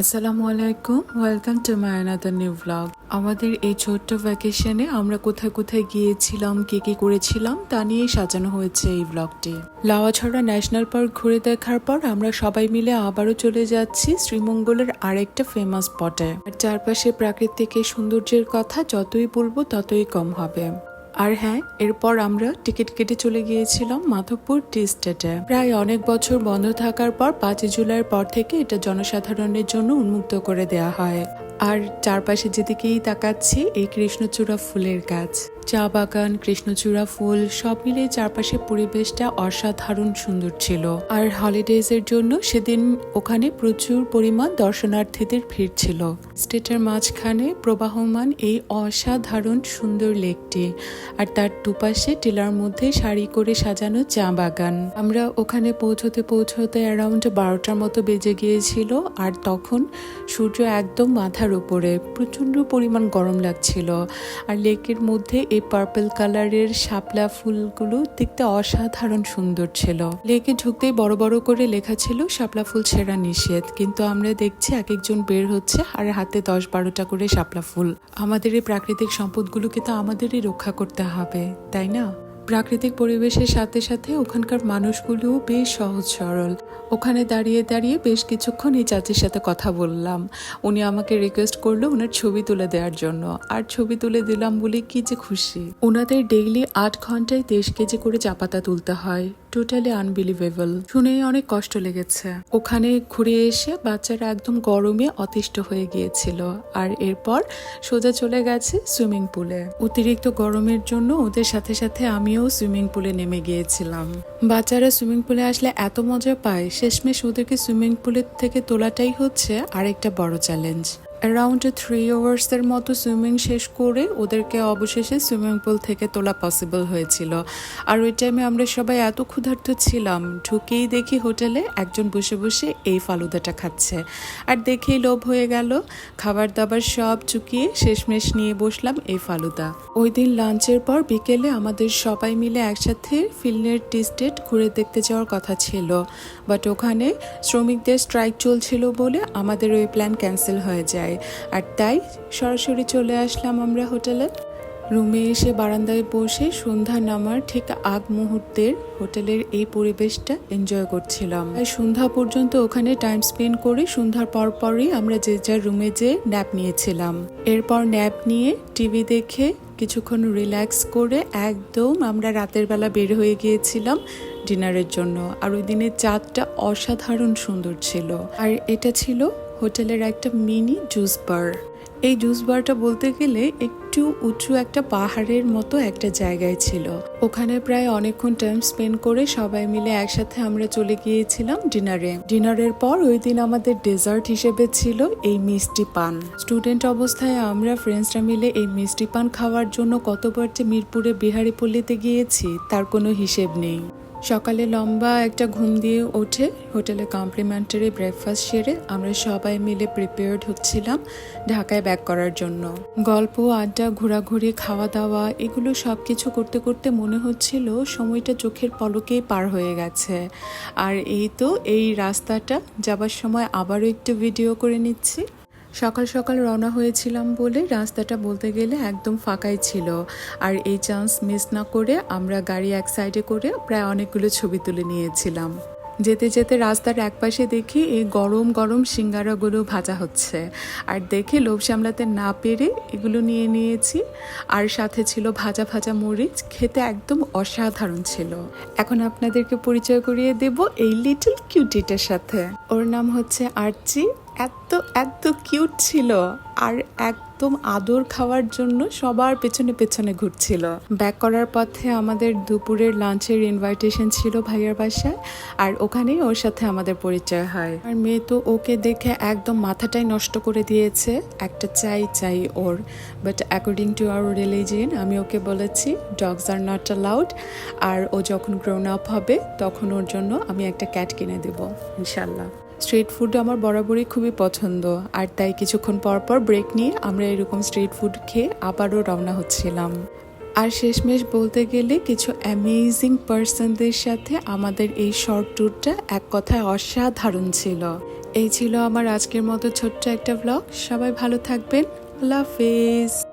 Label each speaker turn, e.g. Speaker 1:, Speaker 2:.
Speaker 1: আসসালামু আলাইকুম, welcome to my another new blog. আমাদের এই ছোট্ট ভ্যাকেশনে আমরা কোথায় কোথায় গিয়েছিলাম, কি কি করেছিলাম তা নিয়েই সাজানো হয়েছে এই ব্লগটি। লাওয়াছড়া ন্যাশনাল পার্ক ঘুরে দেখার পর আমরা সবাই মিলে আবারও চলে যাচ্ছি শ্রীমঙ্গলের আরেকটা ফেমাস স্পটে। আর চারপাশে প্রাকৃতিক এই সৌন্দর্যের কথা যতই বলবো ততই কম হবে। আর হ্যাঁ, এরপর আমরা টিকিট কেটে চলে গিয়েছিলাম মাধবপুর টি স্টেটে। প্রায় অনেক বছর বন্ধ থাকার পর 5 জুলাইয়ের পর থেকে এটা জনসাধারণের জন্য উন্মুক্ত করে দেওয়া হয়। আর চারপাশে যেদিকেই তাকাচ্ছি এই কৃষ্ণচূড়া ফুলের গাছ, চা বাগান, কৃষ্ণচূড়া ফুল সব মিলিয়ে চারপাশে পরিবেশটা অসাধারণ সুন্দর ছিল। আর হলিডেজ এর জন্য সেদিন ওখানে প্রচুর পরিমাণ দর্শনার্থীদের ভিড় ছিল। স্টেটের মাঝখানে প্রবাহমান এই অসাধারণ সুন্দর লেকটি, আর তার দুপাশে টিলার মধ্যে সারি করে সাজানো চা বাগান। আমরা ওখানে পৌঁছতে অ্যারাউন্ড 12টার মতো বেজে গিয়েছিল। আর তখন সূর্য একদম মাথার উপরে, প্রচন্ড পরিমাণ গরম লাগছিল। আর লেকের মধ্যে এই পার্পল কালারের শাপলা ফুলগুলো দেখতে অসাধারণ সুন্দর ছিল। লেকে ঢুকতেই বড় বড় করে লেখা ছিল শাপলা ফুল ছেঁড়া নিষেধ, কিন্তু আমরা দেখছি এক একজন বের হচ্ছে আর হাতে 10-12টা করে শাপলা ফুল। আমাদের এই প্রাকৃতিক সম্পদগুলোকে তো আমাদেরই রক্ষা করতে হবে, তাই না? প্রাকৃতিক পরিবেশের সাথে সাথে ওখানকার মানুষগুলোও বেশ সহজ সরল। ওখানে দাঁড়িয়ে দাঁড়িয়ে বেশ কিছুক্ষণ এই চাচির সাথে কথা বললাম। উনি আমাকে রিকোয়েস্ট করলো ওনার ছবি তুলে দেওয়ার জন্য, আর ছবি তুলে দিলাম বলে কি যে খুশি। ওনাদের ডেইলি 8 ঘন্টায় 23 কেজি করে চা পাতা তুলতে হয়। Totally unbelievable. শুনেই অনেক কষ্ট লেগেছে। ওখানে ঘুরে এসে বাচ্চারা একদম গরমে অতিষ্ঠ হয়ে গিয়েছিল, আর এরপর সোজা চলে গেছে সুইমিং পুলে। অতিরিক্ত গরমের জন্য ওদের সাথে সাথে আমিও সুইমিং পুলে নেমে গিয়েছিলাম। বাচ্চারা সুইমিং পুলে আসলে এত মজা পায়, শেষমেশ ওদেরকে সুইমিং পুলের থেকে তোলাটাই হচ্ছে আরেকটা বড় চ্যালেঞ্জ। অ্যারাউন্ড 3 আওয়ার্সের মতো সুইমিং শেষ করে ওদেরকে অবশেষে সুইমিং পুল থেকে তোলা পসিবল হয়েছিল। আর ওই টাইমে আমরা সবাই এত ক্ষুধার্ত ছিলাম, ঢুকেই দেখি হোটেলে একজন বসে বসে এই ফালুদাটা খাচ্ছে। আর দেখেই লোভ হয়ে গেল, খাবার দাবার সব চুকিয়ে শেষমেশ নিয়ে বসলাম এই ফালুদা। ওই দিন লাঞ্চের পর বিকেলে আমাদের সবাই মিলে একসাথে ফিল্ডের টি স্টেট ঘুরে দেখতে যাওয়ার কথা ছিল, বাট ওখানে শ্রমিকদের স্ট্রাইক চলছিল বলে আমাদের ওই প্ল্যান ক্যান্সেল হয়ে যায়। আর তাই সরাসরি চলে আসলাম আমরা হোটেলে। রুমে এসে বারান্দায় বসে সন্ধ্যা নামার ঠিক আগ মুহূর্তের হোটেলের এই পরিবেশটা এনজয় করছিলাম। সন্ধ্যা পর্যন্ত ওখানে টাইম স্পেন্ড করে সন্ধ্যার পরই আমরা যে যার রুমে যেয়ে ন্যাপ নিয়েছিলাম। এরপর ন্যাপ নিয়ে টিভি দেখে কিছুক্ষণ রিল্যাক্স করে একদম আমরা রাতের বেলা বের হয়ে গিয়েছিলাম ডিনারের জন্য। আর ওই দিনের চাঁদটা অসাধারণ সুন্দর ছিল। আর এটা ছিল হোটেলের একটা মিনি জুস বার। এই জুস বারটা বলতে গেলে একটু উঁচু একটা পাহাড়ের মতো একটা জায়গায় ছিল। ওখানে প্রায় অনেকক্ষণ টাইম স্পেন্ড করে সবাই মিলে একসাথে আমরা চলে গিয়েছিলাম ডিনারের পর ওই দিন আমাদের ডেজার্ট হিসেবে ছিল এই মিষ্টি পান। স্টুডেন্ট অবস্থায় আমরা ফ্রেন্ডসরা মিলে এই মিষ্টি পান খাওয়ার জন্য কতবার যে মিরপুরে বিহারি পল্লীতে গিয়েছি তার কোনো হিসেব নেই। সকালে লম্বা একটা ঘুম দিয়ে উঠে হোটেলে কমপ্লিমেন্টারি ব্রেকফাস্ট সেরে আমরা সবাই মিলে প্রিপেয়ার্ড হচ্ছিলাম ঢাকায় ব্যাক করার জন্য। গল্প, আড্ডা, ঘোরাঘুরি, খাওয়া দাওয়া এগুলো সব কিছু করতে করতে মনে হচ্ছিল সময়টা চোখের পলকেই পার হয়ে গেছে। আর এই তো এই রাস্তাটা যাবার সময় আবারও একটু ভিডিও করে নিচ্ছি। সকাল সকাল রওনা হয়েছিলাম বলে রাস্তাটা বলতে গেলে একদম ফাঁকাই ছিল। আর এই চান্স মিস না করে আমরা গাড়ি এক সাইডে করে প্রায় অনেকগুলো ছবি তুলে নিয়েছিলাম। যেতে যেতে রাস্তার একপাশে দেখি এই গরম গরম সিঙ্গারাগুলো ভাজা হচ্ছে, আর দেখে লোভ সামলাতে না পেরে এগুলো নিয়ে নিয়েছি। আর সাথে ছিল ভাজা ভাজা মরিচ, খেতে একদম অসাধারণ ছিল। এখন আপনাদেরকে পরিচয় করিয়ে দেব এই লিটল কিউটিটার সাথে। ওর নাম হচ্ছে আর্চি। এত এত কিউট ছিল, আর একদম আদর খাওয়ার জন্য সবার পেছনে পেছনে ঘুরছিল। ব্যাক করার পথে আমাদের দুপুরের লাঞ্চের ইনভাইটেশন ছিল ভাইয়ার বাসায়, আর ওখানেই ওর সাথে আমাদের পরিচয় হয়। আর মেয়ে তো ওকে দেখে একদম মাথাটাই নষ্ট করে দিয়েছে, একটা চাই ওর। But according to our religion আমি ওকে বলেছি ডগস আর নট অ্যালাউড, আর ও যখন গ্রোন আপ হবে তখন ওর জন্য আমি একটা ক্যাট কিনে দেবো ইনশাল্লাহ। স্ট্রিট ফুড আমার বরাবরই খুবই পছন্দ, আর তাই কিছুক্ষণ পর ব্রেক নিয়ে আমরা এরকম স্ট্রিট ফুড খেয়ে আবারও রওনা হচ্ছিলাম। আর শেষমেশ বলতে গেলে কিছু অ্যামেজিং পার্সনদের সাথে আমাদের এই শর্ট ট্যুরটা এক কথায় অসাধারণ ছিল। এই ছিল আমার আজকের মতো ছোট্ট একটা ব্লগ। সবাই ভালো থাকবেন। আল্লাহ হাফেজ।